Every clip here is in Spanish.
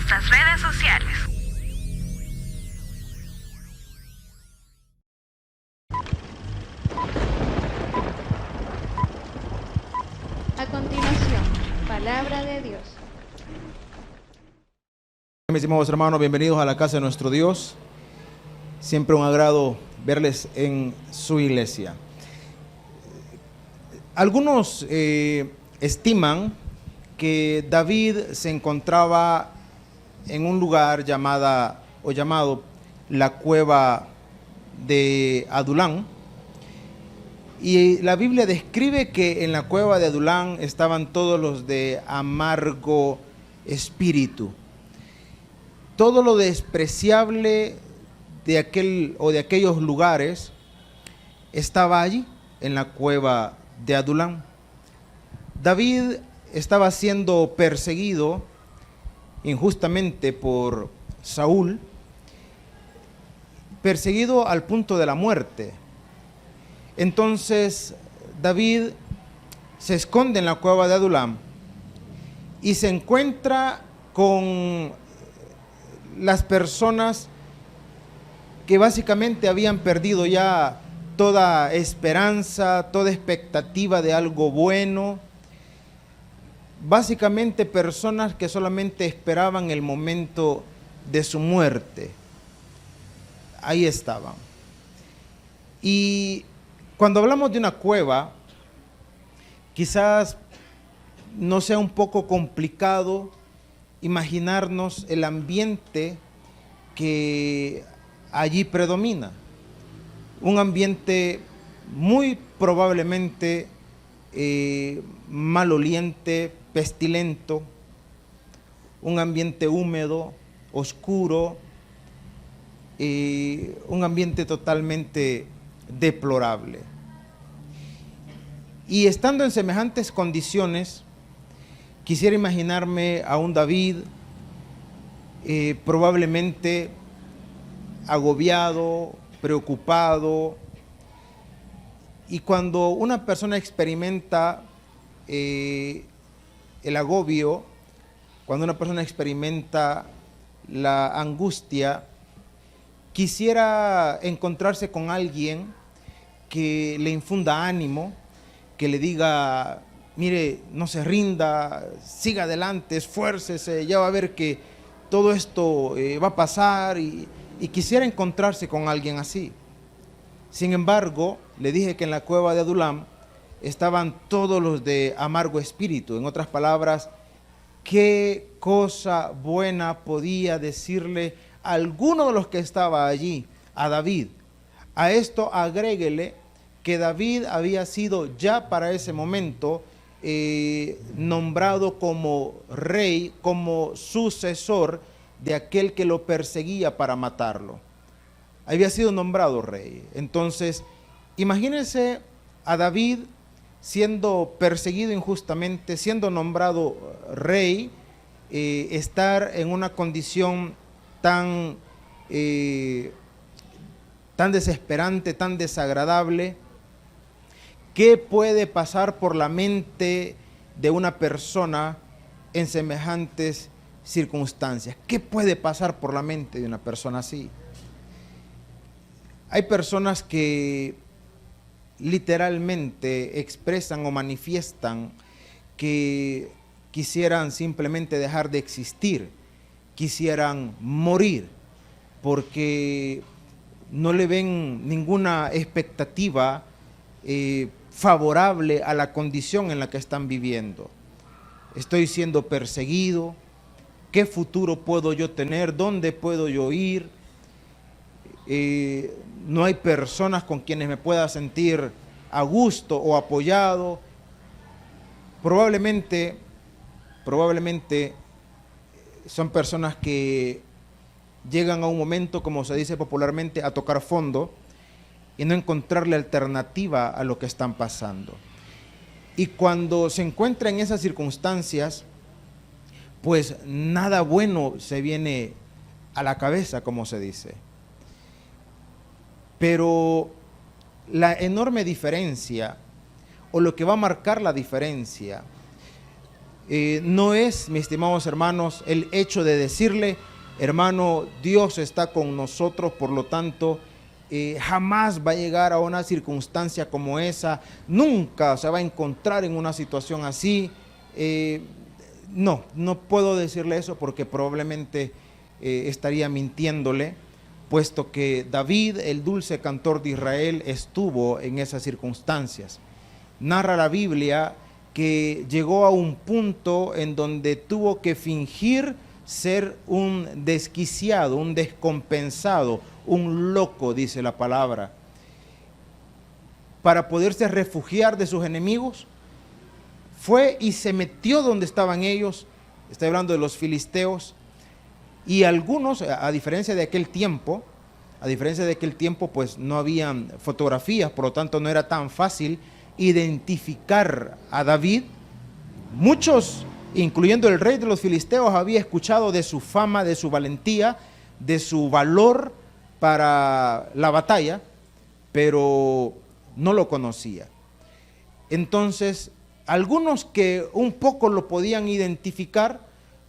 nuestras redes sociales. A continuación, palabra de Dios. Mis estimados hermanos, bienvenidos a la casa de nuestro Dios. Siempre un agrado verles en su iglesia. Algunos estiman que David se encontraba en un lugar llamado la cueva de Adulán. Y la Biblia describe que en la cueva de Adulán estaban todos los de amargo espíritu. Todo lo despreciable de aquellos lugares estaba allí, en la cueva de Adulán. David estaba siendo perseguido injustamente por Saúl, perseguido al punto de la muerte. Entonces David se esconde en la cueva de Adulán y se encuentra con las personas que básicamente habían perdido ya toda esperanza, toda expectativa de algo bueno. Básicamente personas que solamente esperaban el momento de su muerte. Ahí estaban. Y cuando hablamos de una cueva, quizás no sea un poco complicado imaginarnos el ambiente que allí predomina. Un ambiente muy probablemente maloliente, pestilento, un ambiente húmedo, oscuro, un ambiente totalmente deplorable. Y estando en semejantes condiciones, quisiera imaginarme a un David probablemente agobiado, preocupado. Y cuando una persona experimenta el agobio, cuando una persona experimenta la angustia, quisiera encontrarse con alguien que le infunda ánimo, que le diga: mire, no se rinda, siga adelante, esfuércese, ya va a ver que todo esto va a pasar, y quisiera encontrarse con alguien así. Sin embargo, le dije que en la cueva de Adulán estaban todos los de amargo espíritu. En otras palabras, ¿qué cosa buena podía decirle alguno de los que estaba allí a David? A esto agréguele que David había sido ya para ese momento nombrado como rey, como sucesor de aquel que lo perseguía para matarlo. Había sido nombrado rey. Entonces, imagínense a David siendo perseguido injustamente, siendo nombrado rey, estar en una condición tan desesperante, tan desagradable. ¿Qué puede pasar por la mente de una persona en semejantes circunstancias? ¿Qué puede pasar por la mente de una persona así? Hay personas que literalmente expresan o manifiestan que quisieran simplemente dejar de existir, quisieran morir, porque no le ven ninguna expectativa favorable a la condición en la que están viviendo. Estoy siendo perseguido, ¿qué futuro puedo yo tener? ¿Dónde puedo yo ir? No hay personas con quienes me pueda sentir a gusto o apoyado. Probablemente son personas que llegan a un momento, como se dice popularmente, a tocar fondo y no encontrarle alternativa a lo que están pasando. Y cuando se encuentra en esas circunstancias, pues nada bueno se viene a la cabeza, como se dice. Pero la enorme diferencia, o lo que va a marcar la diferencia, No es, mis estimados hermanos, el hecho de decirle, hermano, Dios está con nosotros, por lo tanto, jamás va a llegar a una circunstancia como esa, nunca se va a encontrar en una situación así. No puedo decirle eso porque probablemente estaría mintiéndole, puesto que David, el dulce cantor de Israel, estuvo en esas circunstancias. Narra la Biblia que llegó a un punto en donde tuvo que fingir ser un desquiciado, un descompensado, un loco, dice la palabra, para poderse refugiar de sus enemigos. Fue y se metió donde estaban ellos, estoy hablando de los filisteos, y algunos, a diferencia de aquel tiempo, pues no habían fotografías, por lo tanto no era tan fácil identificar a David. Muchos, incluyendo el rey de los filisteos, había escuchado de su fama, de su valentía, de su valor para la batalla, pero no lo conocía. Entonces, algunos que un poco lo podían identificar,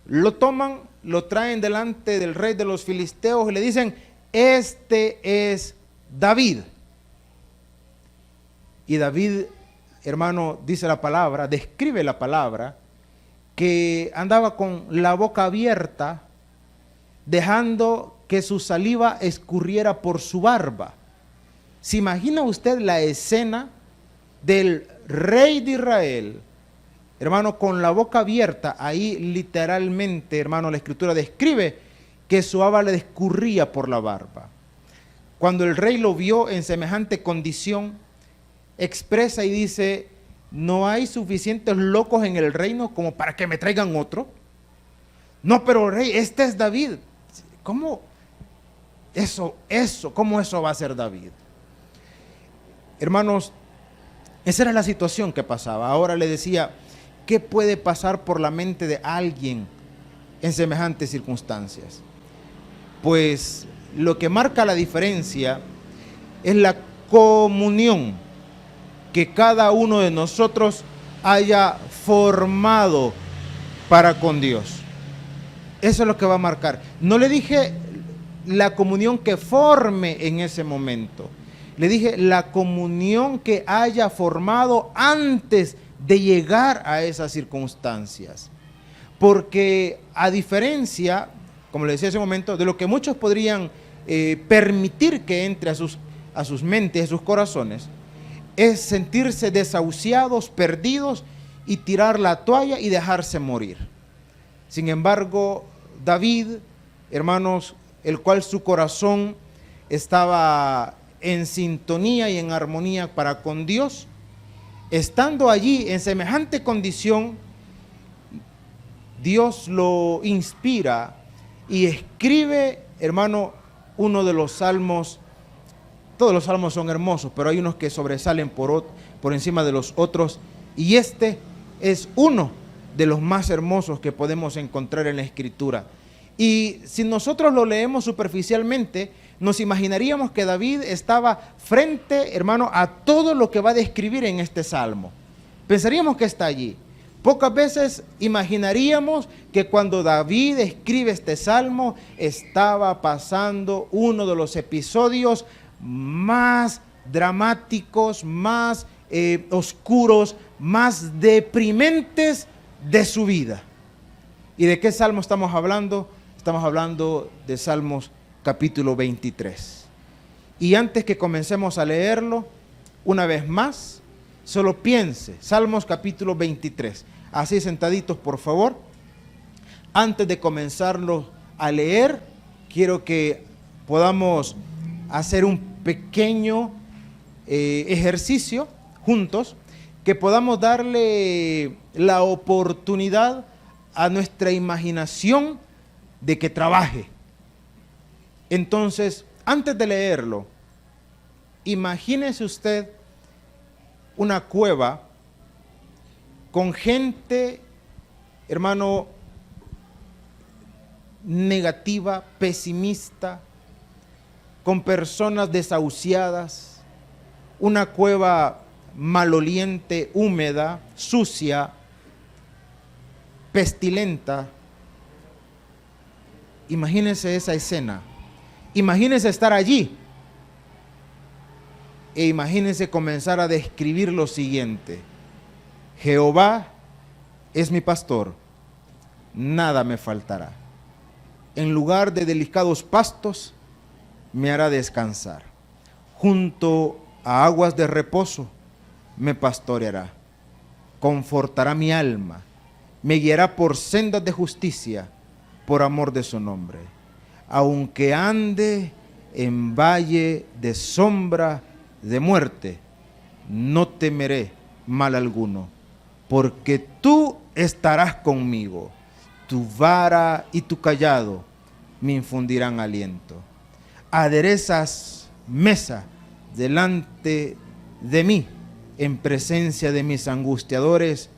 lo toman, lo traen delante del rey de los filisteos y le dicen: este es David. Y David, hermano, dice la palabra, describe la palabra, que andaba con la boca abierta, dejando que su saliva escurriera por su barba. ¿Se imagina usted la escena del rey de Israel, hermano, con la boca abierta? Ahí literalmente, hermano, la escritura describe que su baba le escurría por la barba. Cuando el rey lo vio en semejante condición, expresa y dice: no hay suficientes locos en el reino como para que me traigan otro. No, pero rey, este es David. ¿Cómo eso va a ser David? Hermanos, esa era la situación que pasaba. Ahora le decía, ¿qué puede pasar por la mente de alguien en semejantes circunstancias? Pues lo que marca la diferencia es la comunión que cada uno de nosotros haya formado para con Dios. Eso es lo que va a marcar. No le dije la comunión que forme en ese momento. Le dije la comunión que haya formado antes de llegar a esas circunstancias. Porque a diferencia, como le decía hace un momento, de lo que muchos podrían permitir que entre a sus mentes, a sus corazones, es sentirse desahuciados, perdidos y tirar la toalla y dejarse morir. Sin embargo, David, hermanos, el cual su corazón estaba en sintonía y en armonía para con Dios, estando allí en semejante condición, Dios lo inspira y escribe, hermano, uno de los salmos. Todos los salmos son hermosos, pero hay unos que sobresalen por encima de los otros, y este es uno de los más hermosos que podemos encontrar en la Escritura. Y si nosotros lo leemos superficialmente, nos imaginaríamos que David estaba frente, hermano, a todo lo que va a describir en este salmo. Pensaríamos que está allí. Pocas veces imaginaríamos que cuando David escribe este salmo, estaba pasando uno de los episodios más dramáticos, más oscuros, más deprimentes de su vida. ¿Y de qué salmo estamos hablando? Estamos hablando de Salmos capítulo 23. Y antes que comencemos a leerlo, una vez más, solo piense, Salmos capítulo 23. Así sentaditos, por favor. Antes de comenzarlo a leer, quiero que podamos hacer un pequeño ejercicio juntos, que podamos darle la oportunidad a nuestra imaginación de que trabaje. Entonces, antes de leerlo, imagínese usted una cueva con gente, hermano, negativa, pesimista, con personas desahuciadas, una cueva maloliente, húmeda, sucia, pestilenta. Imagínense esa escena. Imagínense estar allí. E imagínense comenzar a describir lo siguiente: Jehová es mi pastor, nada me faltará. En lugar de delicados pastos me hará descansar. Junto a aguas de reposo me pastoreará. Confortará mi alma. Me guiará por sendas de justicia, por amor de su nombre. Aunque ande en valle de sombra de muerte, no temeré mal alguno, porque tú estarás conmigo. Tu vara y tu cayado me infundirán aliento. Aderezas mesa delante de mí, en presencia de mis angustiadores.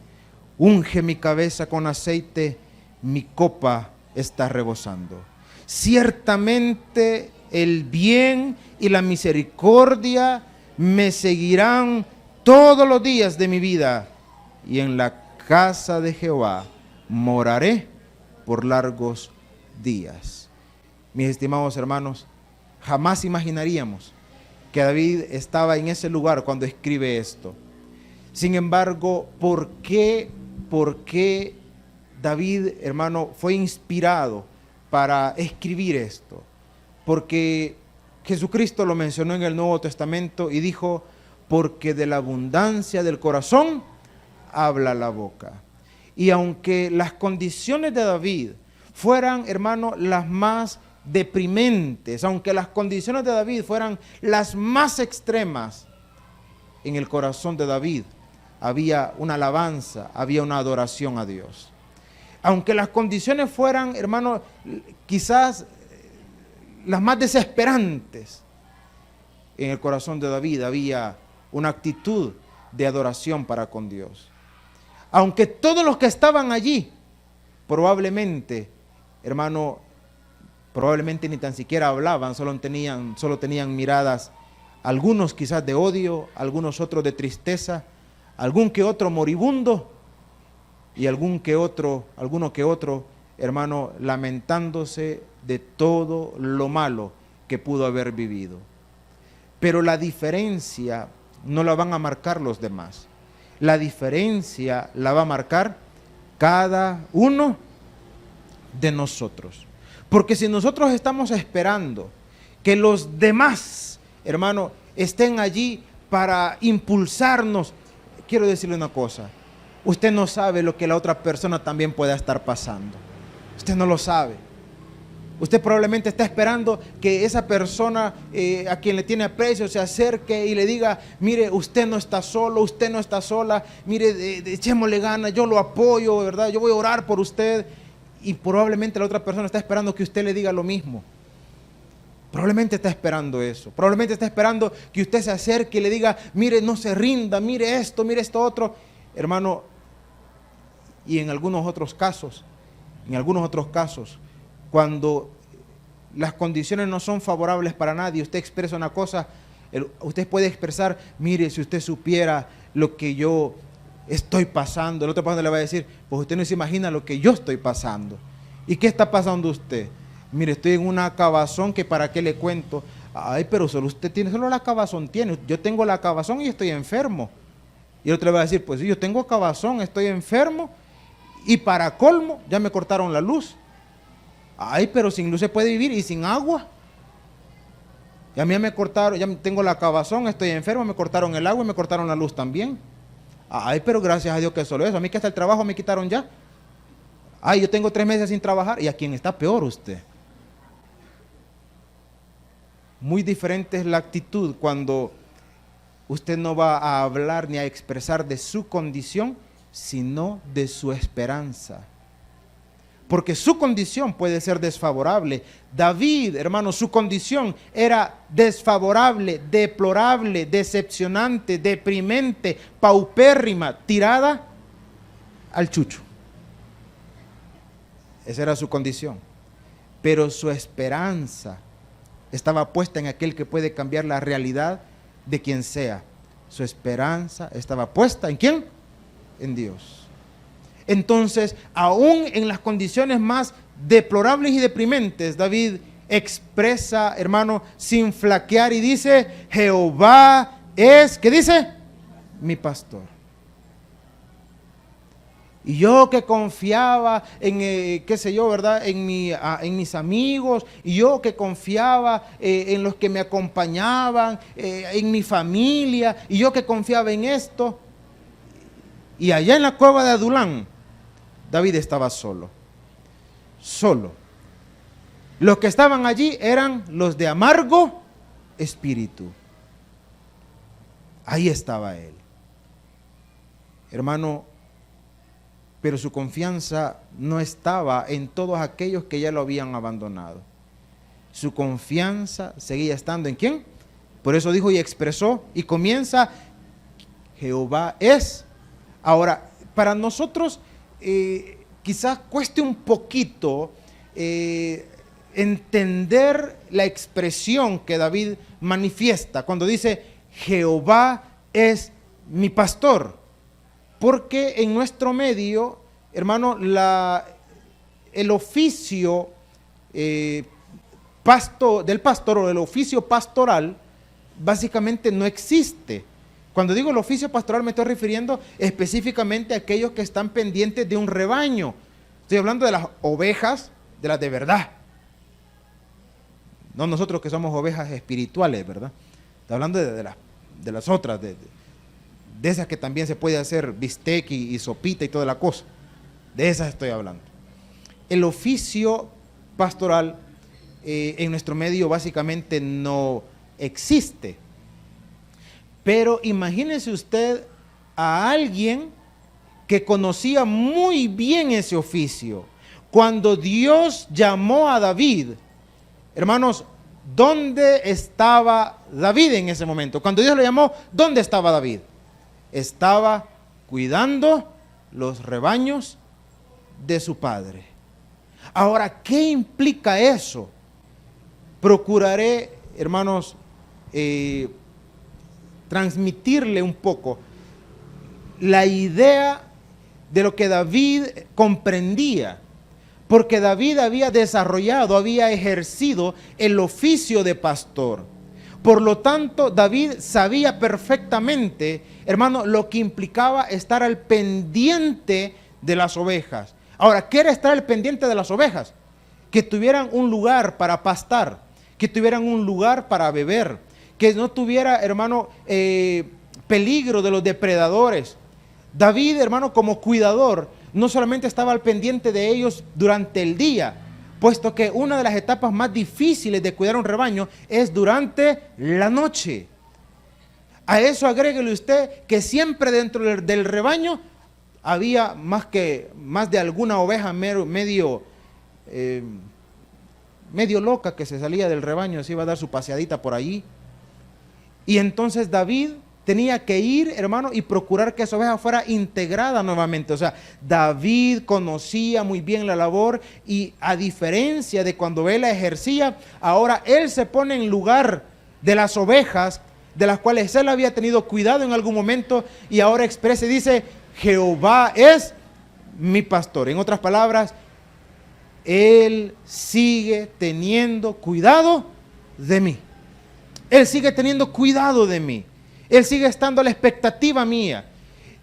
Unge mi cabeza con aceite, mi copa está rebosando. Ciertamente el bien y la misericordia me seguirán todos los días de mi vida, y en la casa de Jehová moraré por largos días. Mis estimados hermanos, jamás imaginaríamos que David estaba en ese lugar cuando escribe esto. Sin embargo, ¿por qué David, hermano, fue inspirado para escribir esto? Porque Jesucristo lo mencionó en el Nuevo Testamento y dijo: porque de la abundancia del corazón habla la boca. Y aunque las condiciones de David fueran, hermano, las más deprimentes, aunque las condiciones de David fueran las más extremas, en el corazón de David había una alabanza, había una adoración a Dios. Aunque las condiciones fueran, hermano, quizás las más desesperantes, en el corazón de David había una actitud de adoración para con Dios. Aunque todos los que estaban allí, probablemente, hermano, probablemente ni tan siquiera hablaban, solo tenían miradas, algunos quizás de odio, algunos otros de tristeza, algún que otro moribundo y alguno que otro, hermano, lamentándose de todo lo malo que pudo haber vivido. Pero la diferencia no la van a marcar los demás. La diferencia la va a marcar cada uno de nosotros. Porque si nosotros estamos esperando que los demás, hermano, estén allí para impulsarnos, quiero decirle una cosa: usted no sabe lo que la otra persona también pueda estar pasando. Usted no lo sabe. Usted probablemente está esperando que esa persona a quien le tiene aprecio se acerque y le diga: mire, usted no está solo, usted no está sola, mire, echémosle ganas, yo lo apoyo, ¿verdad? Yo voy a orar por usted. Y probablemente la otra persona está esperando que usted le diga lo mismo. Probablemente está esperando eso. Probablemente está esperando que usted se acerque y le diga: mire, no se rinda, mire esto otro. Hermano, y en algunos otros casos, cuando las condiciones no son favorables para nadie, usted expresa una cosa, usted puede expresar: mire, si usted supiera lo que yo estoy pasando. El otro persona le va a decir: pues usted no se imagina lo que yo estoy pasando. ¿Y qué está pasando usted? Mire, estoy en una acabazón que para qué le cuento. Ay, pero solo usted tiene, solo la acabazón tiene. Yo tengo la acabazón y estoy enfermo. Y el otro le va a decir: pues sí, yo tengo acabazón, estoy enfermo y para colmo ya me cortaron la luz. Ay, pero sin luz se puede vivir y sin agua. Y a mí me cortaron, ya tengo la acabazón, estoy enfermo, me cortaron el agua y me cortaron la luz también. Ay, pero gracias a Dios que solo eso. A mí que hasta el trabajo me quitaron ya. Ay, yo tengo 3 meses sin trabajar. ¿Y a quién está peor usted? Muy diferente es la actitud cuando usted no va a hablar ni a expresar de su condición, sino de su esperanza. Porque su condición puede ser desfavorable. David, hermano, su condición era desfavorable, deplorable, decepcionante, deprimente, paupérrima, tirada al chucho. Esa era su condición. Pero su esperanza estaba puesta en aquel que puede cambiar la realidad de quien sea. Su esperanza estaba puesta ¿en quién? En Dios. Entonces, aún en las condiciones más deplorables y deprimentes, David expresa, hermano, sin flaquear y dice, Jehová es, ¿qué dice? Mi pastor. Y yo que confiaba en, qué sé yo, ¿verdad? En mis amigos, y yo que confiaba en los que me acompañaban, en mi familia, y yo que confiaba en esto. Y allá en la cueva de Adulán, David estaba solo. Solo. Los que estaban allí eran los de amargo espíritu. Ahí estaba él. Hermano, pero su confianza no estaba en todos aquellos que ya lo habían abandonado. Su confianza seguía estando ¿en quién? Por eso dijo y expresó y comienza, Jehová es. Ahora, para nosotros quizás cueste un poquito entender la expresión que David manifiesta cuando dice, Jehová es mi pastor. Porque en nuestro medio, hermano, el oficio del pastor o el oficio pastoral básicamente no existe. Cuando digo el oficio pastoral me estoy refiriendo específicamente a aquellos que están pendientes de un rebaño. Estoy hablando de las ovejas, de las de verdad. No nosotros que somos ovejas espirituales, ¿verdad? Estoy hablando de las otras, de esas que también se puede hacer bistec y sopita y toda la cosa. De esas estoy hablando. El oficio pastoral en nuestro medio básicamente no existe. Pero imagínese usted a alguien que conocía muy bien ese oficio. Cuando Dios llamó a David, hermanos, ¿dónde estaba David en ese momento? Cuando Dios lo llamó, ¿dónde estaba David? Estaba cuidando los rebaños de su padre. Ahora, ¿qué implica eso? Procuraré, hermanos, transmitirle un poco la idea de lo que David comprendía, porque David había desarrollado, había ejercido el oficio de pastor. Por lo tanto, David sabía perfectamente, hermano, lo que implicaba estar al pendiente de las ovejas. Ahora, ¿qué era estar al pendiente de las ovejas? Que tuvieran un lugar para pastar, que tuvieran un lugar para beber, que no tuviera, hermano, peligro de los depredadores. David, hermano, como cuidador, no solamente estaba al pendiente de ellos durante el día, puesto que una de las etapas más difíciles de cuidar un rebaño es durante la noche. A eso agréguele usted que siempre dentro del rebaño había más de alguna oveja medio loca que se salía del rebaño, se iba a dar su paseadita por allí. Y entonces David tenía que ir, hermano, y procurar que esa oveja fuera integrada nuevamente. O sea, David conocía muy bien la labor y a diferencia de cuando él la ejercía, ahora él se pone en lugar de las ovejas de las cuales él había tenido cuidado en algún momento y ahora expresa y dice, Jehová es mi pastor. En otras palabras, él sigue teniendo cuidado de mí. Él sigue teniendo cuidado de mí. Él sigue estando a la expectativa mía.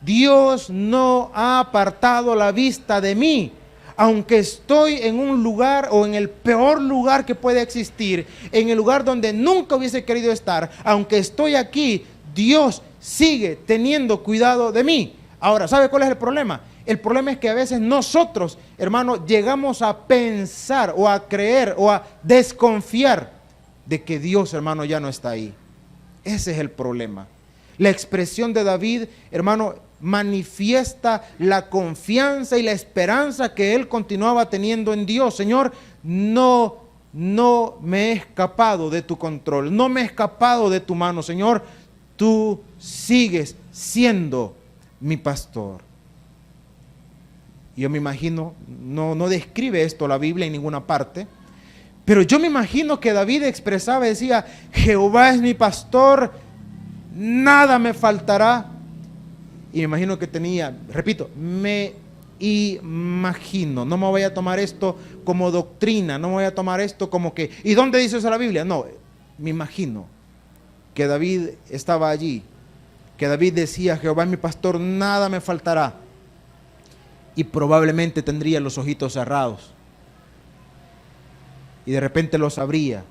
Dios no ha apartado la vista de mí, aunque estoy en un lugar o en el peor lugar que puede existir, en el lugar donde nunca hubiese querido estar, aunque estoy aquí, Dios sigue teniendo cuidado de mí. Ahora, ¿sabe cuál es el problema? El problema es que a veces nosotros, hermanos, llegamos a pensar o a creer o a desconfiar de que Dios, hermano, ya no está ahí. Ese es el problema. La expresión de David, hermano, manifiesta la confianza y la esperanza que él continuaba teniendo en Dios. Señor, no me he escapado de tu control, no me he escapado de tu mano, Señor, tú sigues siendo mi pastor. Yo me imagino, no describe esto la Biblia en ninguna parte, pero yo me imagino que David expresaba y decía, Jehová es mi pastor, nada me faltará. Y me imagino que tenía, repito, me imagino. No me voy a tomar esto como doctrina, no me voy a tomar esto como que, ¿y dónde dice eso la Biblia? No, me imagino que David estaba allí, que David decía, Jehová es mi pastor, nada me faltará. Y probablemente tendría los ojitos cerrados. Y de repente los abría.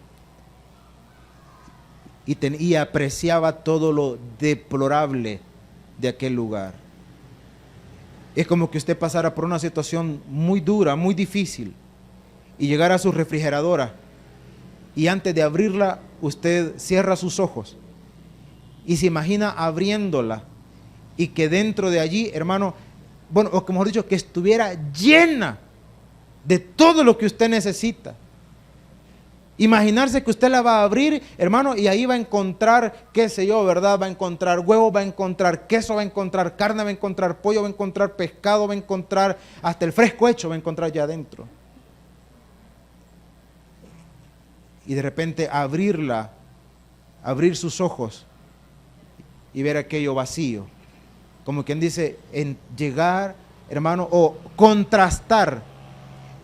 Y apreciaba todo lo deplorable de aquel lugar. Es como que usted pasara por una situación muy dura, muy difícil, y llegara a su refrigeradora, y antes de abrirla, usted cierra sus ojos, y se imagina abriéndola, y que dentro de allí, hermano, bueno, o como mejor dicho, que estuviera llena de todo lo que usted necesita. Imaginarse que usted la va a abrir, hermano, y ahí va a encontrar, qué sé yo, ¿verdad? Va a encontrar huevo, va a encontrar queso, va a encontrar carne, va a encontrar pollo, va a encontrar pescado, va a encontrar hasta el fresco hecho, va a encontrar ya adentro. Y de repente abrirla, abrir sus ojos y ver aquello vacío. Como quien dice, en llegar, hermano, o contrastar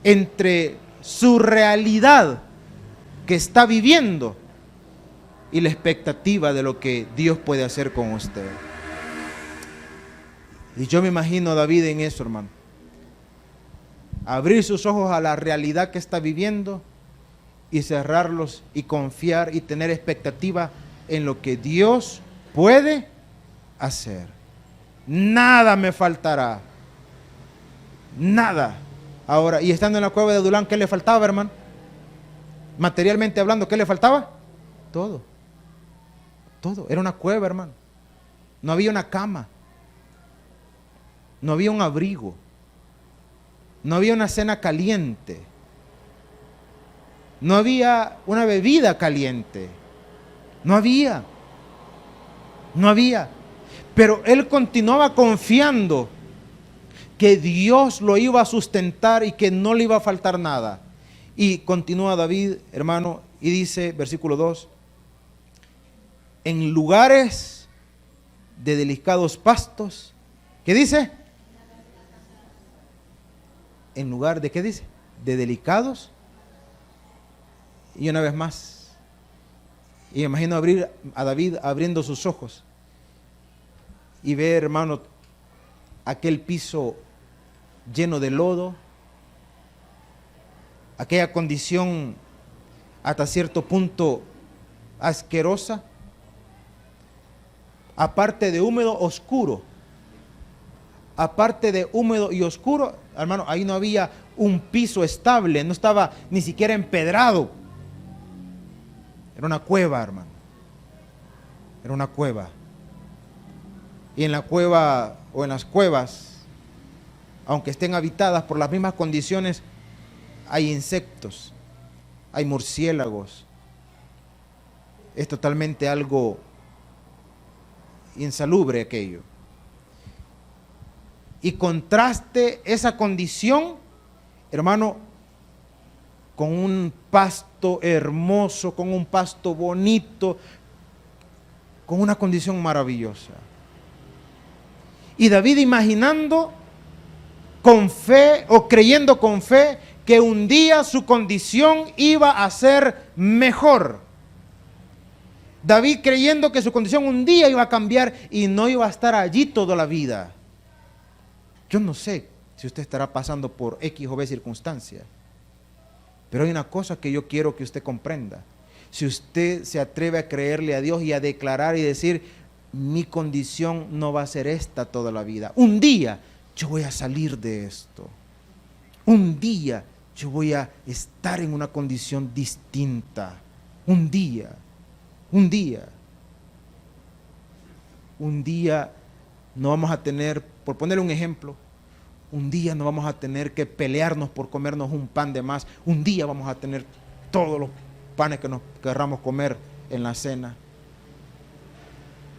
entre su realidad que está viviendo y la expectativa de lo que Dios puede hacer con usted. Y yo me imagino a David en eso, hermano. Abrir sus ojos a la realidad que está viviendo y cerrarlos y confiar y tener expectativa en lo que Dios puede hacer. Nada me faltará. Nada. Ahora, y estando en la cueva de Adulán, ¿qué le faltaba, hermano? Materialmente hablando, ¿qué le faltaba? Todo. Todo. Era una cueva, hermano. No había una cama. No había un abrigo. No había una cena caliente. No había una bebida caliente. No había. No había. Pero él continuaba confiando que Dios lo iba a sustentar y que no le iba a faltar nada. Y continúa David, hermano, y dice, versículo 2, en lugares de delicados pastos, ¿qué dice? En lugar de, ¿qué dice? De delicados. Y una vez más, y me imagino a David abriendo sus ojos y ver, hermano, aquel piso lleno de lodo, aquella condición hasta cierto punto asquerosa, aparte de húmedo, oscuro. Aparte de húmedo y oscuro, hermano, ahí no había un piso estable, no estaba ni siquiera empedrado. Era una cueva, hermano. Era una cueva. Y en la cueva o en las cuevas, aunque estén habitadas por las mismas condiciones, hay insectos, hay murciélagos. Es totalmente algo insalubre aquello. Y contraste esa condición, hermano, con un pasto hermoso, con un pasto bonito, con una condición maravillosa. Y David imaginando con fe o creyendo con fe que un día su condición iba a ser mejor. David creyendo que su condición un día iba a cambiar y no iba a estar allí toda la vida. Yo no sé si usted estará pasando por X o B circunstancia, pero hay una cosa que yo quiero que usted comprenda. Si usted se atreve a creerle a Dios y a declarar y decir, mi condición no va a ser esta toda la vida. Un día yo voy a salir de esto. Un día yo voy a estar en una condición distinta. Un día no vamos a tener, por poner un ejemplo, un día no vamos a tener que pelearnos por comernos un pan de más. Un día vamos a tener todos los panes que nos querramos comer en la cena.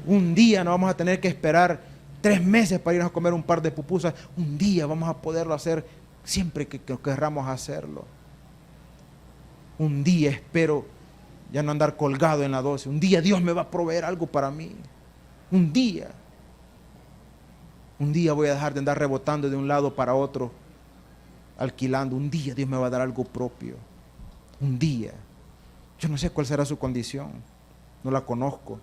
Un día no vamos a tener que esperar 3 meses para irnos a comer un par de pupusas. Un día vamos a poderlo hacer siempre que querramos hacerlo. Un día espero ya no andar colgado en la 12. Un día Dios me va a proveer algo para mí. Un día. Un día voy a dejar de andar rebotando de un lado para otro, alquilando. Un día Dios me va a dar algo propio. Un día. Yo no sé cuál será su condición, no la conozco.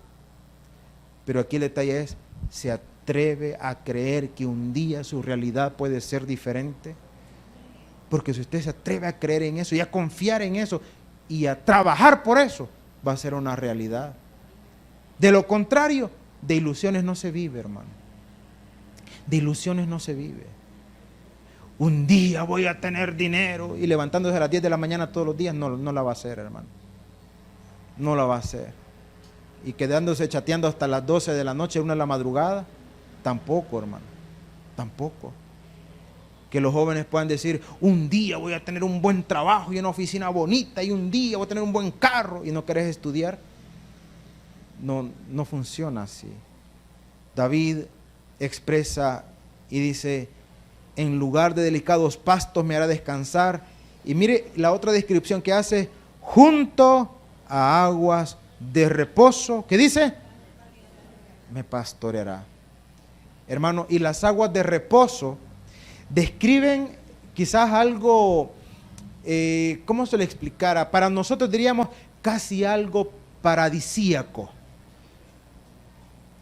Pero aquí el detalle es, ¿se atreve a creer que un día su realidad puede ser diferente? Porque si usted se atreve a creer en eso y a confiar en eso y a trabajar por eso, va a ser una realidad. De lo contrario, de ilusiones no se vive, hermano. De ilusiones no se vive. Un día voy a tener dinero y levantándose a las 10 de la mañana todos los días, no la va a hacer, hermano. No la va a hacer. Y quedándose chateando hasta las 12 de la noche, 1 de la madrugada, tampoco, hermano. Tampoco. Que los jóvenes puedan decir, un día voy a tener un buen trabajo y una oficina bonita, y un día voy a tener un buen carro, y no querés estudiar. No funciona así. David expresa y dice, en lugar de delicados pastos me hará descansar. Y mire la otra descripción que hace, junto a aguas de reposo. ¿Qué dice? Me pastoreará. Hermano, y las aguas de reposo describen quizás algo, ¿cómo se le explicara? Para nosotros diríamos casi algo paradisíaco.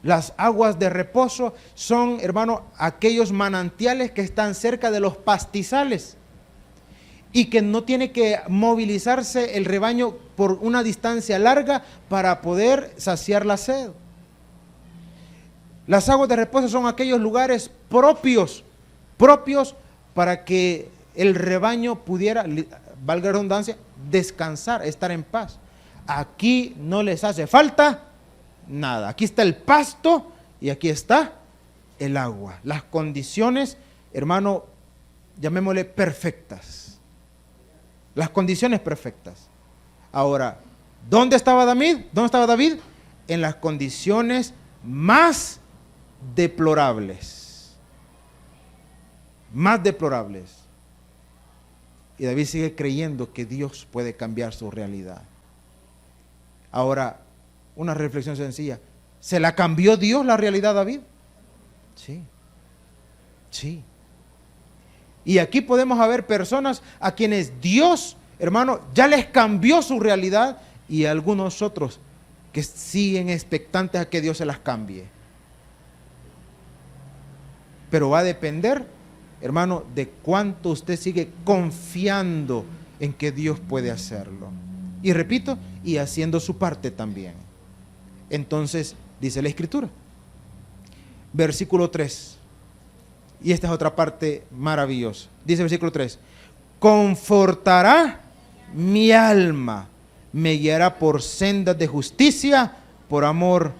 Las aguas de reposo son, hermano, aquellos manantiales que están cerca de los pastizales y que no tiene que movilizarse el rebaño por una distancia larga para poder saciar la sed. Las aguas de reposo son aquellos lugares propios para que el rebaño pudiera, valga la redundancia, descansar, estar en paz. Aquí no les hace falta nada. Aquí está el pasto y aquí está el agua. Las condiciones, hermano, llamémosle perfectas. Las condiciones perfectas. Ahora, ¿dónde estaba David? ¿Dónde estaba David? En las condiciones más deplorables. Más deplorables. Y David sigue creyendo que Dios puede cambiar su realidad. Ahora, una reflexión sencilla. ¿Se la cambió Dios la realidad a David? Sí. Sí. Y aquí podemos haber personas a quienes Dios, hermano, ya les cambió su realidad y a algunos otros que siguen expectantes a que Dios se las cambie. Pero va a depender, hermano, de cuánto usted sigue confiando en que Dios puede hacerlo. Y repito, y haciendo su parte también. Entonces, dice la Escritura, versículo 3, y esta es otra parte maravillosa. Dice el versículo 3, confortará mi alma, me guiará por sendas de justicia, por amor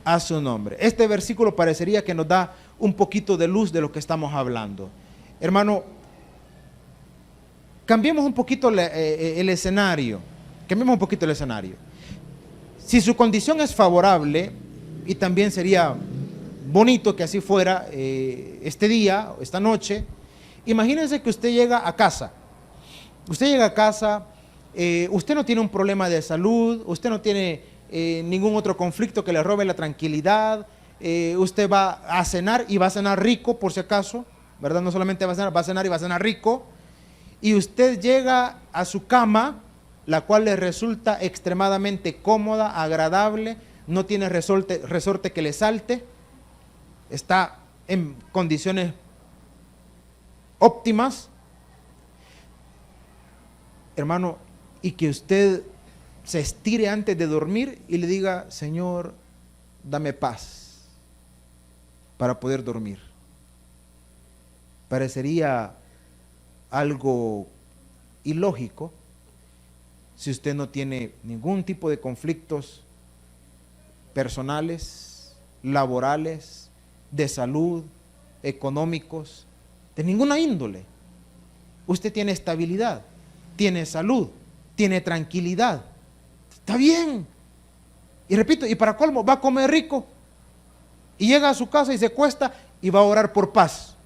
a su nombre. Este versículo parecería que nos da un poquito de luz de lo que estamos hablando. Hermano, cambiemos un poquito el escenario. Cambiemos un poquito el escenario. Si su condición es favorable, y también sería bonito que así fuera este día, esta noche, imagínense que usted llega a casa. Usted llega a casa, usted no tiene un problema de salud, usted no tiene ningún otro conflicto que le robe la tranquilidad, usted va a cenar y va a cenar rico por si acaso, ¿verdad? No solamente va a cenar y va a cenar rico, y usted llega a su cama, la cual le resulta extremadamente cómoda, agradable, no tiene resorte que le salte, está en condiciones óptimas, hermano, y que usted se estire antes de dormir y le diga, Señor, dame paz para poder dormir. Parecería algo ilógico si usted no tiene ningún tipo de conflictos personales, laborales, de salud, económicos, de ninguna índole. Usted tiene estabilidad, tiene salud, tiene tranquilidad. Está bien. Y repito, y para colmo, va a comer rico. Y llega a su casa y se acuesta y va a orar por paz.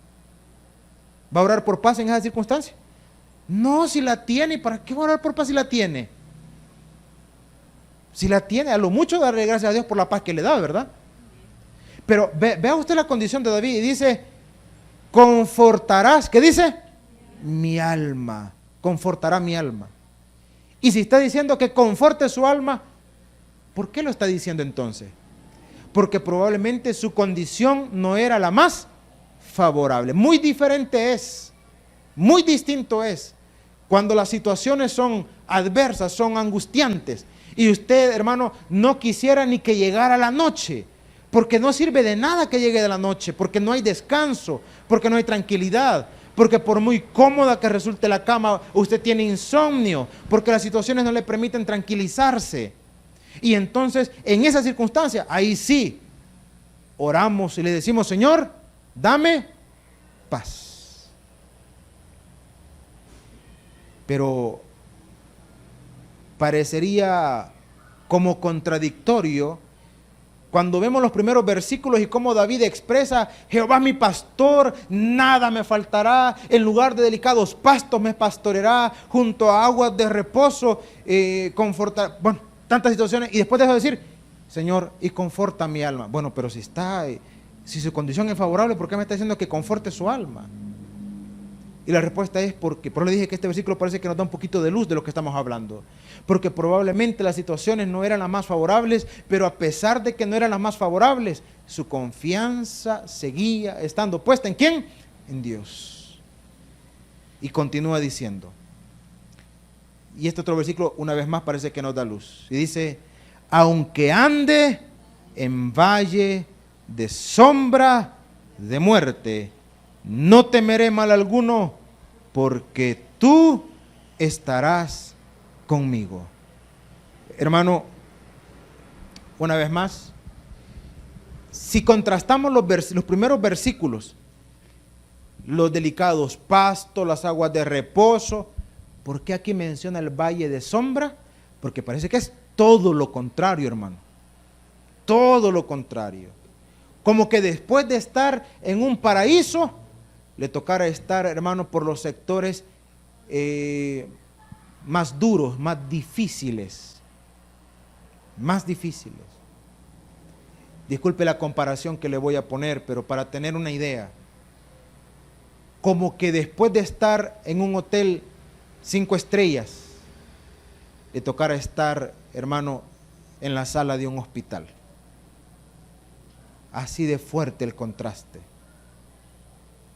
¿Va a orar por paz en esa circunstancia? No, si la tiene, ¿para qué va a orar por paz si la tiene? Si la tiene, a lo mucho darle gracias a Dios por la paz que le da, ¿verdad? Pero vea usted la condición de David y dice, confortarás, ¿qué dice? Mi alma, confortará mi alma. Y si está diciendo que conforte su alma, ¿por qué lo está diciendo entonces? Porque probablemente su condición no era la más favorable. Muy diferente es, muy distinto es cuando las situaciones son adversas, son angustiantes. Y usted, hermano, no quisiera ni que llegara la noche, porque no sirve de nada que llegue de la noche, porque no hay descanso, porque no hay tranquilidad, porque por muy cómoda que resulte la cama, usted tiene insomnio, porque las situaciones no le permiten tranquilizarse. Y entonces, en esa circunstancia, ahí sí, oramos y le decimos, Señor, dame paz. Pero parecería como contradictorio cuando vemos los primeros versículos y cómo David expresa, Jehová mi pastor, nada me faltará, en lugar de delicados pastos me pastoreará, junto a aguas de reposo, confortar, bueno, tantas situaciones, y después deja de decir, Señor, y conforta mi alma. Bueno, pero si su condición es favorable, ¿por qué me está diciendo que conforte su alma? Y la respuesta es porque, por eso le dije que este versículo parece que nos da un poquito de luz de lo que estamos hablando. Porque probablemente las situaciones no eran las más favorables, pero a pesar de que no eran las más favorables, su confianza seguía estando puesta ¿en quién? En Dios. Y continúa diciendo, y este otro versículo una vez más parece que nos da luz. Y dice, aunque ande en valle de sombra de muerte, no temeré mal alguno, porque tú estarás conmigo. Hermano, una vez más, si contrastamos los primeros versículos, los delicados pastos, las aguas de reposo, ¿por qué aquí menciona el valle de sombra? Porque parece que es todo lo contrario, hermano. Todo lo contrario. Como que después de estar en un paraíso, le tocara estar, hermano, por los sectores más duros, más difíciles. Más difíciles. Disculpe la comparación que le voy a poner, pero para tener una idea. Como que después de estar en un hotel 5 estrellas, le tocara estar, hermano, en la sala de un hospital. Así de fuerte el contraste.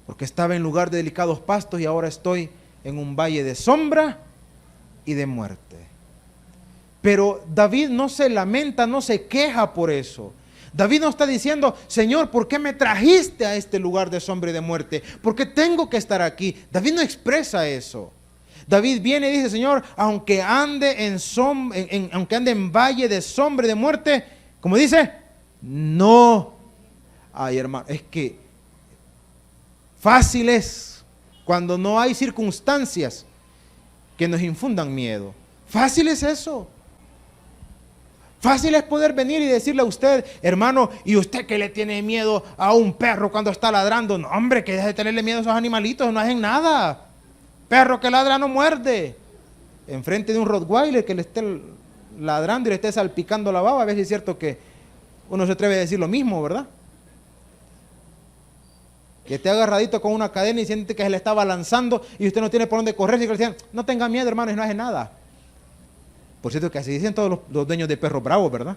Porque estaba en lugar de delicados pastos y ahora estoy en un valle de sombra y de muerte. Pero David no se lamenta, no se queja por eso. David no está diciendo, Señor, ¿por qué me trajiste a este lugar de sombra y de muerte? ¿Por qué tengo que estar aquí? David no expresa eso. David viene y dice, Señor, aunque ande en valle de sombra y de muerte, como dice, no. Ay, hermano, es que fácil es cuando no hay circunstancias que nos infundan miedo. Fácil es eso. Fácil es poder venir y decirle a usted, hermano, ¿y usted que le tiene miedo a un perro cuando está ladrando? No, hombre, que deje de tenerle miedo a esos animalitos, no hacen nada. Perro que ladra no muerde. Enfrente de un Rottweiler que le esté ladrando y le esté salpicando la baba, a veces es cierto que uno se atreve a decir lo mismo, ¿verdad? Que esté agarradito con una cadena y siente que se le está balanzando y usted no tiene por dónde correr, y que le dicen, no tenga miedo, hermano, y no hace nada. Por cierto que así dicen todos los dueños de perros bravos, ¿verdad?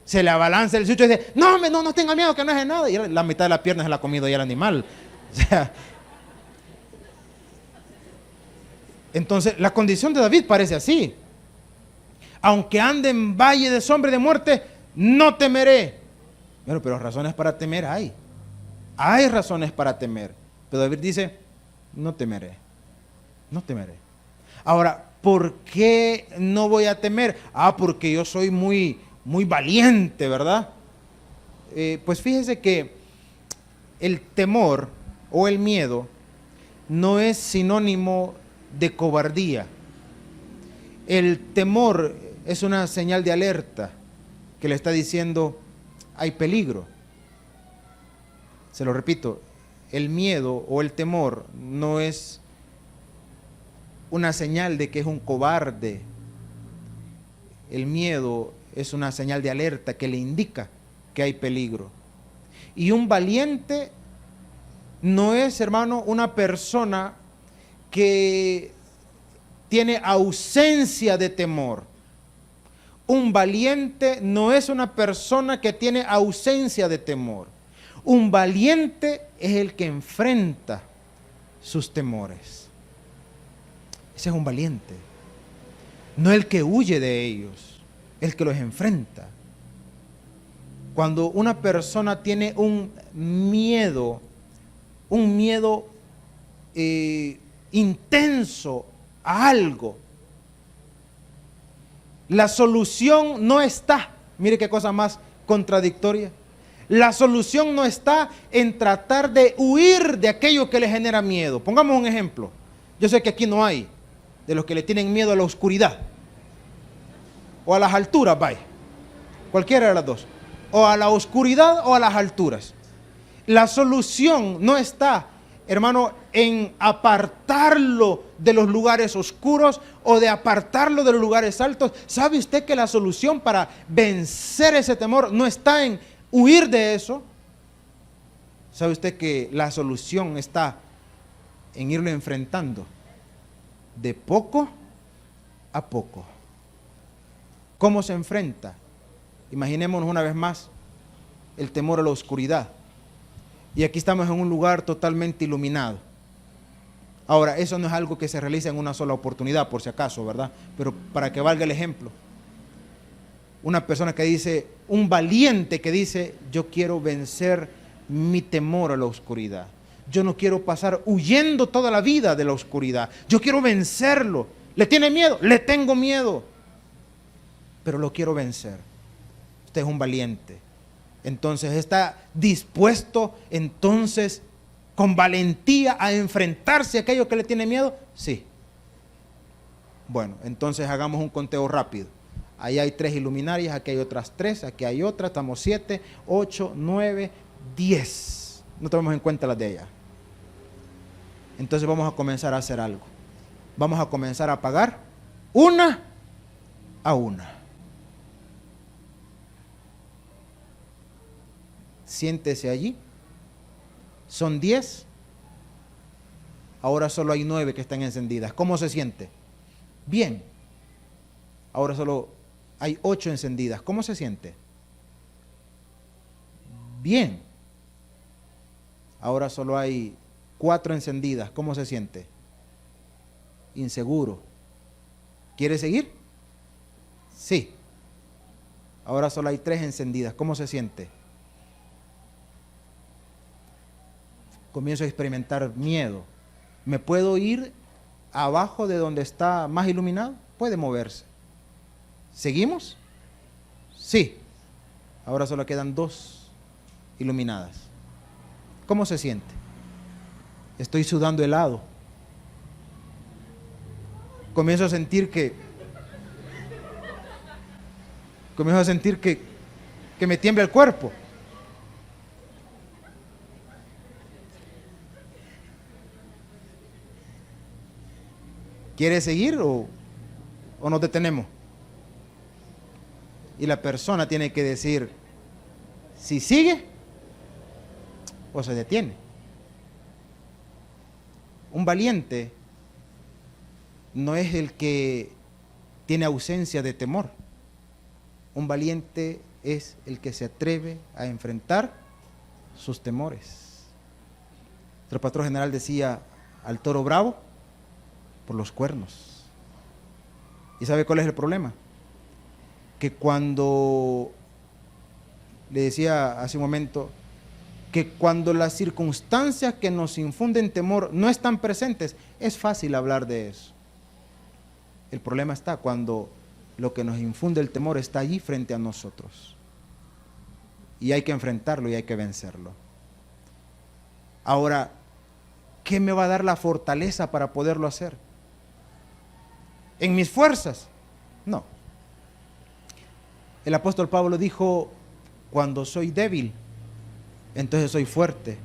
Se le abalanza el sucho y dice, no tenga miedo, que no hace nada. Y la mitad de la pierna se la ha comido ya el animal. O sea, entonces la condición de David parece así. Aunque ande en valle de sombra y de muerte, no temeré. Bueno, pero razones para temer hay. Hay razones para temer. Pero David dice, no temeré. No temeré. Ahora, ¿por qué no voy a temer? Porque yo soy muy valiente, ¿verdad? Pues fíjese que el temor o el miedo no es sinónimo de cobardía. El temor es una señal de alerta que le está diciendo, hay peligro. Se lo repito, el miedo o el temor no es una señal de que es un cobarde. El miedo es una señal de alerta que le indica que hay peligro. Y un valiente no es, hermano, una persona que tiene ausencia de temor. Un valiente no es una persona que tiene ausencia de temor. Un valiente es el que enfrenta sus temores. Ese es un valiente. No el que huye de ellos, el que los enfrenta. Cuando una persona tiene un miedo intenso a algo, la solución no está, mire qué cosa más contradictoria, la solución no está en tratar de huir de aquello que le genera miedo. Pongamos un ejemplo. Yo sé que aquí no hay de los que le tienen miedo a la oscuridad o a las alturas, vaya, cualquiera de las dos, o a la oscuridad o a las alturas. La solución no está, hermano, en apartarlo de los lugares oscuros o de apartarlo de los lugares altos. ¿Sabe usted que la solución para vencer ese temor no está en huir de eso? ¿Sabe usted que la solución está en irlo enfrentando de poco a poco? ¿Cómo se enfrenta? Imaginémonos una vez más el temor a la oscuridad. Y aquí estamos en un lugar totalmente iluminado. Ahora, eso no es algo que se realiza en una sola oportunidad, por si acaso, ¿verdad? Pero para que valga el ejemplo. Una persona que dice, un valiente que dice, yo quiero vencer mi temor a la oscuridad. Yo no quiero pasar huyendo toda la vida de la oscuridad. Yo quiero vencerlo. ¿Le tiene miedo? Le tengo miedo. Pero lo quiero vencer. Usted es un valiente. Entonces está dispuesto, entonces, con valentía a enfrentarse a aquello que le tiene miedo. Sí. Bueno, entonces hagamos un conteo rápido. Ahí hay 3 iluminarias, aquí hay otras 3, aquí hay otra, estamos 7, 8, 9, 10. No tomemos en cuenta las de ellas. Entonces vamos a comenzar a hacer algo. Vamos a comenzar a apagar una a una. Siéntese allí. Son 10. Ahora solo hay 9 que están encendidas. ¿Cómo se siente? Bien. Ahora solo hay 8 encendidas. ¿Cómo se siente? Bien. Ahora solo hay 4 encendidas. ¿Cómo se siente? Inseguro. ¿Quiere seguir? Sí. Ahora solo hay 3 encendidas. ¿Cómo se siente? Comienzo a experimentar miedo. ¿Me puedo ir abajo de donde está más iluminado? Puede moverse. ¿Seguimos? Sí. Ahora solo quedan 2 iluminadas. ¿Cómo se siente? Estoy sudando helado. Comienzo a sentir que me tiembla el cuerpo. ¿Quiere seguir o nos detenemos? Y la persona tiene que decir si sigue o se detiene. Un valiente no es el que tiene ausencia de temor. Un valiente es el que se atreve a enfrentar sus temores. Nuestro pastor general decía, al toro bravo por los cuernos. ¿Y sabe cuál es el problema? Que cuando, le decía hace un momento, que cuando las circunstancias que nos infunden temor no están presentes, es fácil hablar de eso. El problema está cuando lo que nos infunde el temor está allí frente a nosotros. Y hay que enfrentarlo y hay que vencerlo. Ahora, ¿qué me va a dar la fortaleza para poderlo hacer? ¿En mis fuerzas? No. El apóstol Pablo dijo, cuando soy débil, entonces soy fuerte,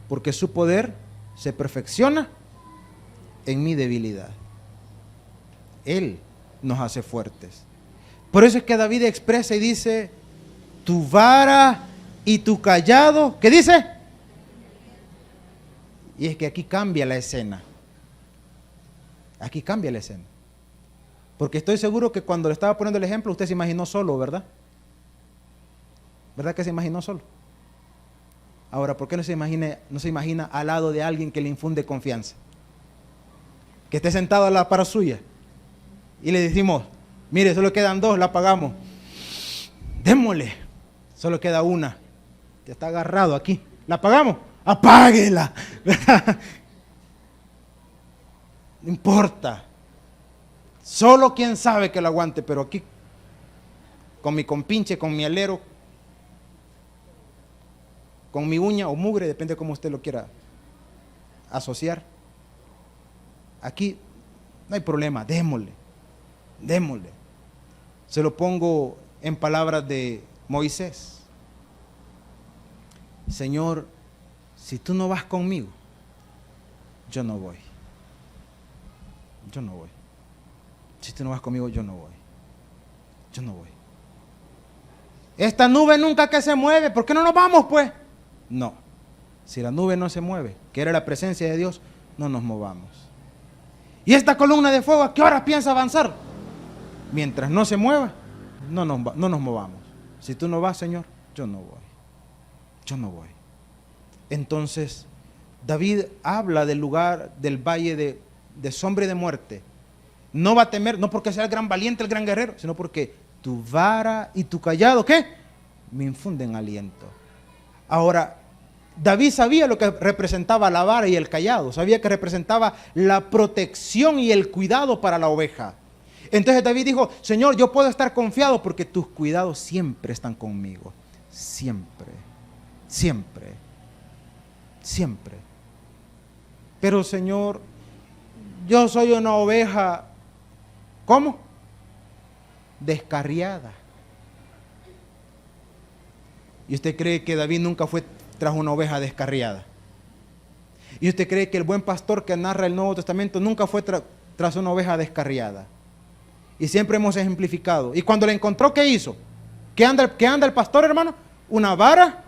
porque su poder se perfecciona en mi debilidad. Él nos hace fuertes. Por eso es que David expresa y dice, tu vara y tu callado, ¿qué dice? Y es que aquí cambia la escena. Aquí cambia la escena. Porque estoy seguro que cuando le estaba poniendo el ejemplo, usted se imaginó solo, ¿verdad? ¿Verdad que se imaginó solo? Ahora, ¿por qué no se imagina al lado de alguien que le infunde confianza? Que esté sentado a la par suya y le decimos, mire, solo quedan dos, la pagamos. Démosle, solo queda una, que está agarrado aquí. ¿La pagamos? Apáguela. No importa. Solo quien sabe que lo aguante, pero aquí, con mi compinche, con mi alero, con mi uña o mugre, depende de cómo usted lo quiera asociar. Aquí no hay problema, démosle. Se lo pongo en palabras de Moisés. Señor, si tú no vas conmigo, yo no voy. Si tú no vas conmigo, yo no voy. Esta nube nunca que se mueve, ¿por qué no nos vamos pues? No, si la nube no se mueve, que era la presencia de Dios, no nos movamos. Y esta columna de fuego, ¿a qué hora piensa avanzar? Mientras no se mueva, no nos movamos. Si tú no vas, Señor, yo no voy. Entonces, David habla del lugar del valle de sombra y de muerte. No va a temer, no porque sea el gran valiente, el gran guerrero, sino porque tu vara y tu callado, ¿qué? Me infunden aliento. Ahora, David sabía lo que representaba la vara y el callado, sabía que representaba la protección y el cuidado para la oveja. Entonces David dijo, Señor, yo puedo estar confiado porque tus cuidados siempre están conmigo. Siempre. Pero Señor, yo soy una oveja, ¿cómo? Descarriada. ¿Y usted cree que David nunca fue tras una oveja descarriada? ¿Y usted cree que el buen pastor que narra el Nuevo Testamento nunca fue tras una oveja descarriada? Y siempre hemos ejemplificado. Y cuando la encontró, ¿qué hizo? ¿Qué anda el pastor, hermano? Una vara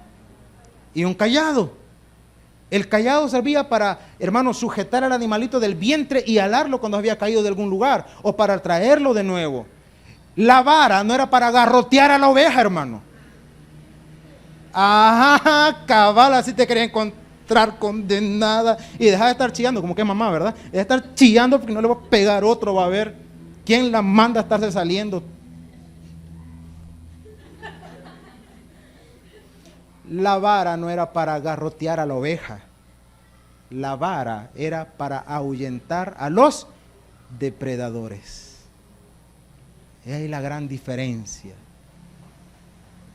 y un callado. El callado servía para, hermano, sujetar al animalito del vientre y alarlo cuando había caído de algún lugar, o para traerlo de nuevo. La vara no era para garrotear a la oveja, hermano. Ajá, cabal, así te quería encontrar condenada. Y deja de estar chillando, como que mamá, ¿verdad? Deja de estar chillando porque no le va a pegar otro, va a ver quién la manda a estarse saliendo. La vara no era para garrotear a la oveja. La vara era para ahuyentar a los depredadores. Es ahí la gran diferencia.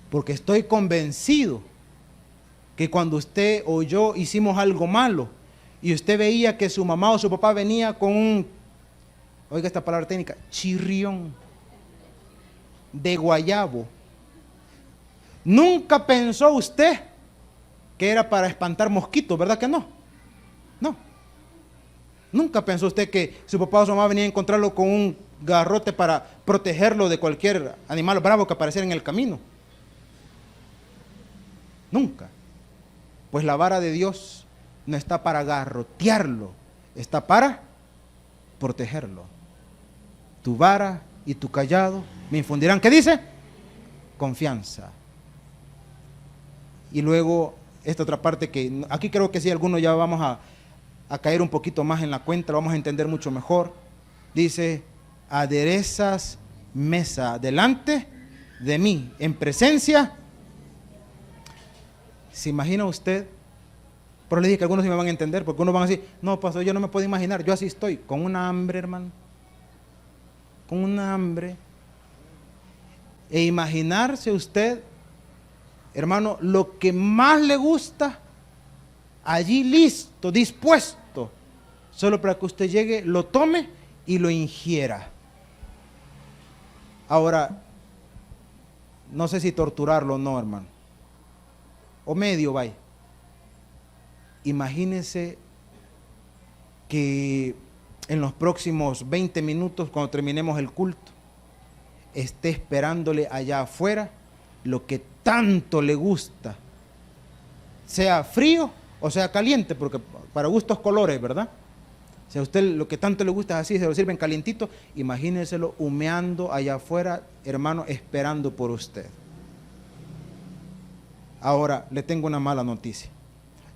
Porque estoy convencido que cuando usted o yo hicimos algo malo y usted veía que su mamá o su papá venía con un, oiga esta palabra técnica, chirrión de guayabo, nunca pensó usted que era para espantar mosquitos, ¿verdad que no? No. Nunca pensó usted que su papá o su mamá venía a encontrarlo con un garrote para protegerlo de cualquier animal bravo que apareciera en el camino. Nunca. Pues la vara de Dios no está para garrotearlo, está para protegerlo. Tu vara y tu callado me infundirán, ¿qué dice? Confianza. Y luego esta otra parte que aquí creo que sí, algunos ya vamos a caer un poquito más en la cuenta, lo vamos a entender mucho mejor. Dice, aderezas mesa delante de mí, en presencia. ¿Se imagina usted? Pero le dije que algunos sí me van a entender, porque unos van a decir, no, pastor, yo no me puedo imaginar, yo así estoy, con una hambre, hermano. Con una hambre. E imaginarse usted, hermano, lo que más le gusta, allí listo, dispuesto, solo para que usted llegue, lo tome y lo ingiera. Ahora, no sé si torturarlo o no, hermano. O medio, vaya. Imagínese que en los próximos 20 minutos, cuando terminemos el culto, esté esperándole allá afuera lo que tanto le gusta sea frío o sea caliente, porque para gustos colores, ¿verdad? Si a usted lo que tanto le gusta es así, se lo sirven calientito, imagínenselo humeando allá afuera, hermano, esperando por usted. Ahora, le tengo una mala noticia.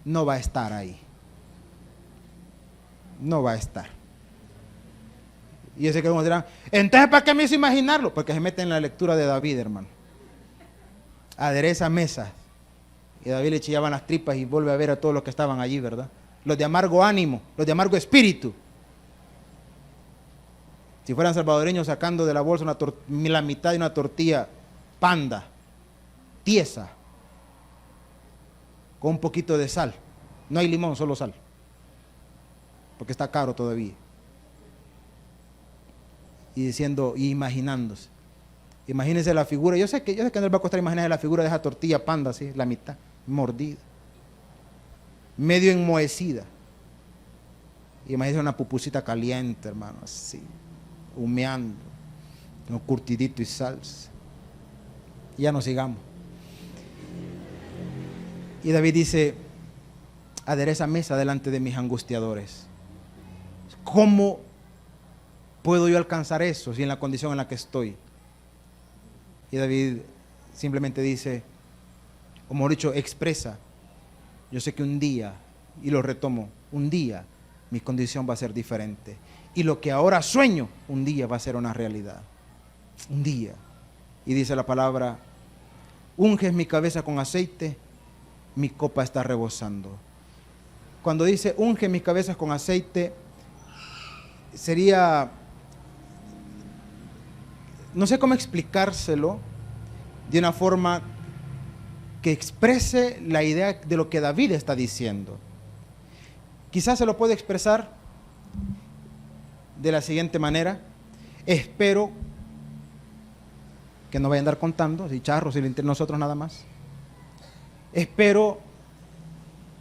No va a estar ahí. No va a estar. Y ese que uno dirán, entonces ¿para qué me hizo imaginarlo? Porque se mete en la lectura de David, hermano. Adereza mesas. Y David le chillaban las tripas y vuelve a ver a todos los que estaban allí, ¿verdad? Los de amargo ánimo, los de amargo espíritu. Si fueran salvadoreños sacando de la bolsa la mitad de una tortilla panda, tiesa, con un poquito de sal. No hay limón, solo sal. Porque está caro todavía. Y diciendo, y imaginándose. Imagínense la figura. Yo sé que no les va a costar imaginar la figura de esa tortilla panda, así, la mitad, mordida. Medio enmohecida. Imagínense una pupusita caliente, hermano, así, humeando, un curtidito y salsa. Y ya no sigamos. Y David dice, adereza mesa delante de mis angustiadores. ¿Cómo puedo yo alcanzar eso si en la condición en la que estoy? Y David simplemente dice, o mejor dicho, expresa, yo sé que un día, y lo retomo, un día mi condición va a ser diferente. Y lo que ahora sueño, un día va a ser una realidad. Un día. Y dice la palabra, unges mi cabeza con aceite, mi copa está rebosando. Cuando dice unge mis cabezas con aceite, sería, no sé cómo explicárselo de una forma que exprese la idea de lo que David está diciendo. Quizás se lo puede expresar de la siguiente manera: espero que no vaya a andar contando, si charros, si entre nosotros nada más. Espero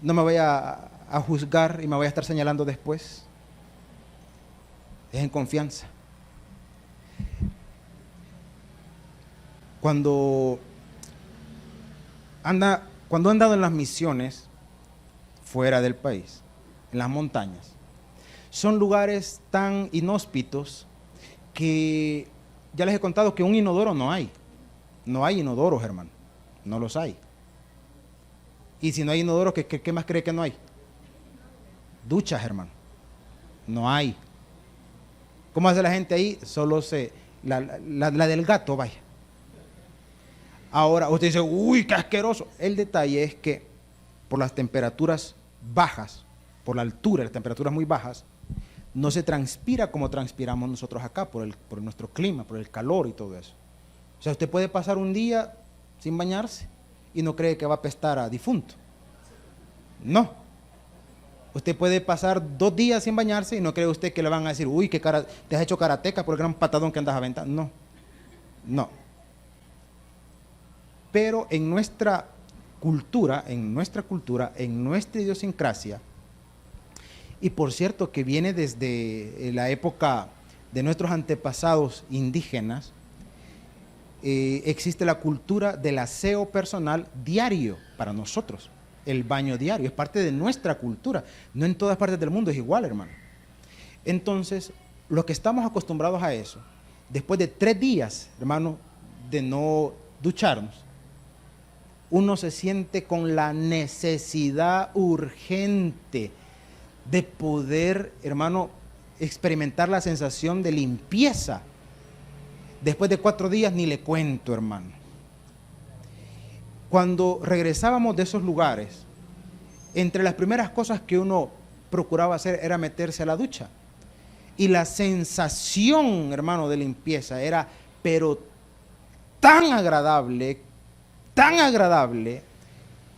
no me vaya a juzgar y me vaya a estar señalando después. Es en confianza. Cuando han dado en las misiones fuera del país, en las montañas, son lugares tan inhóspitos que ya les he contado que un inodoro no hay. No hay inodoros, hermano. No los hay. Y si no hay inodoros, ¿qué más cree que no hay? Duchas, hermano. No hay. ¿Cómo hace la gente ahí? Solo la del gato, vaya. Ahora, usted dice, uy, qué asqueroso. El detalle es que por las temperaturas bajas, por la altura, las temperaturas muy bajas, no se transpira como transpiramos nosotros acá, por nuestro clima, por el calor y todo eso. O sea, usted puede pasar un día sin bañarse y no cree que va a apestar a difunto. No. Usted puede pasar 2 días sin bañarse y no cree usted que le van a decir, uy, qué cara, te has hecho karateca por el gran patadón que andas aventando. No. No. Pero en nuestra cultura, en nuestra idiosincrasia, y por cierto que viene desde la época de nuestros antepasados indígenas, existe la cultura del aseo personal diario para nosotros. El baño diario es parte de nuestra cultura. No en todas partes del mundo es igual, hermano. Entonces, los que estamos acostumbrados a eso, después de 3 días, hermano, de no ducharnos, uno se siente con la necesidad urgente de poder, hermano, experimentar la sensación de limpieza. Después de 4 días ni le cuento, hermano. Cuando regresábamos de esos lugares, entre las primeras cosas que uno procuraba hacer era meterse a la ducha. Y la sensación, hermano, de limpieza era, pero tan agradable,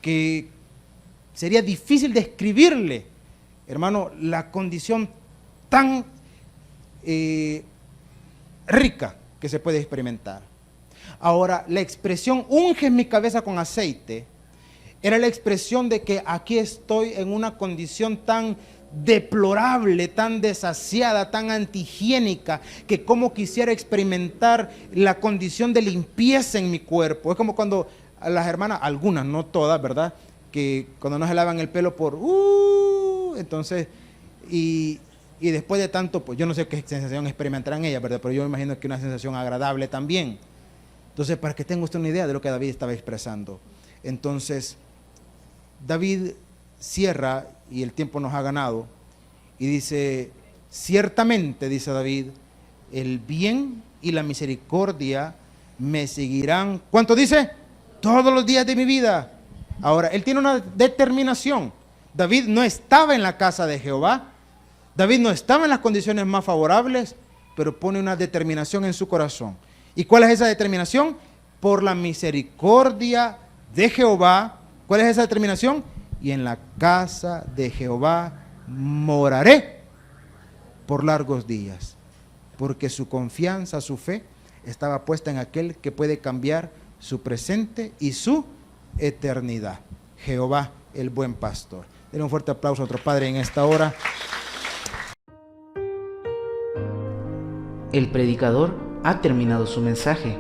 que sería difícil describirle, hermano, la condición tan rica que se puede experimentar. Ahora, la expresión unge mi cabeza con aceite era la expresión de que aquí estoy en una condición tan deplorable, tan desasiada, tan antihigiénica, que como quisiera experimentar la condición de limpieza en mi cuerpo. Es como cuando a las hermanas, algunas, no todas, ¿verdad?, que cuando no se lavan el pelo por entonces, y después de tanto, pues yo no sé qué sensación experimentarán ellas, ¿verdad? Pero yo me imagino que una sensación agradable también. Entonces, para que tenga usted una idea de lo que David estaba expresando. Entonces, David cierra, y el tiempo nos ha ganado, y dice, ciertamente, dice David, el bien y la misericordia me seguirán. ¿Cuánto dice? Todos los días de mi vida. Ahora, él tiene una determinación. David no estaba en la casa de Jehová. David no estaba en las condiciones más favorables, pero pone una determinación en su corazón. ¿Y cuál es esa determinación? Por la misericordia de Jehová. ¿Cuál es esa determinación? Y en la casa de Jehová moraré por largos días, porque su confianza, su fe, estaba puesta en aquel que puede cambiar su presente y su eternidad. Jehová, el buen pastor. Denle un fuerte aplauso a otro padre en esta hora. El predicador ha terminado su mensaje.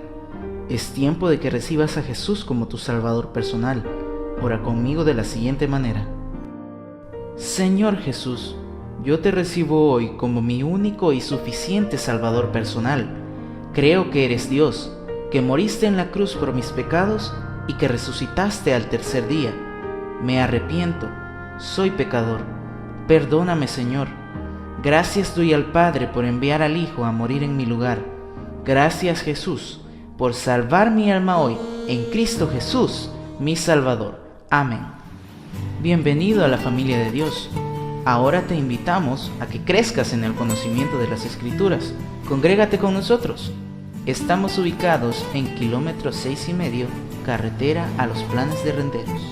Es tiempo de que recibas a Jesús como tu Salvador personal. Ora conmigo de la siguiente manera. Señor Jesús, yo te recibo hoy como mi único y suficiente Salvador personal. Creo que eres Dios, que moriste en la cruz por mis pecados y que resucitaste al tercer día. Me arrepiento, soy pecador. Perdóname, Señor. Gracias doy al Padre por enviar al Hijo a morir en mi lugar. Gracias, Jesús, por salvar mi alma hoy en Cristo Jesús, mi Salvador. Amén. Bienvenido a la familia de Dios. Ahora te invitamos a que crezcas en el conocimiento de las Escrituras. Congrégate con nosotros. Estamos ubicados en kilómetro 6,5, carretera a Los Planes de Renderos.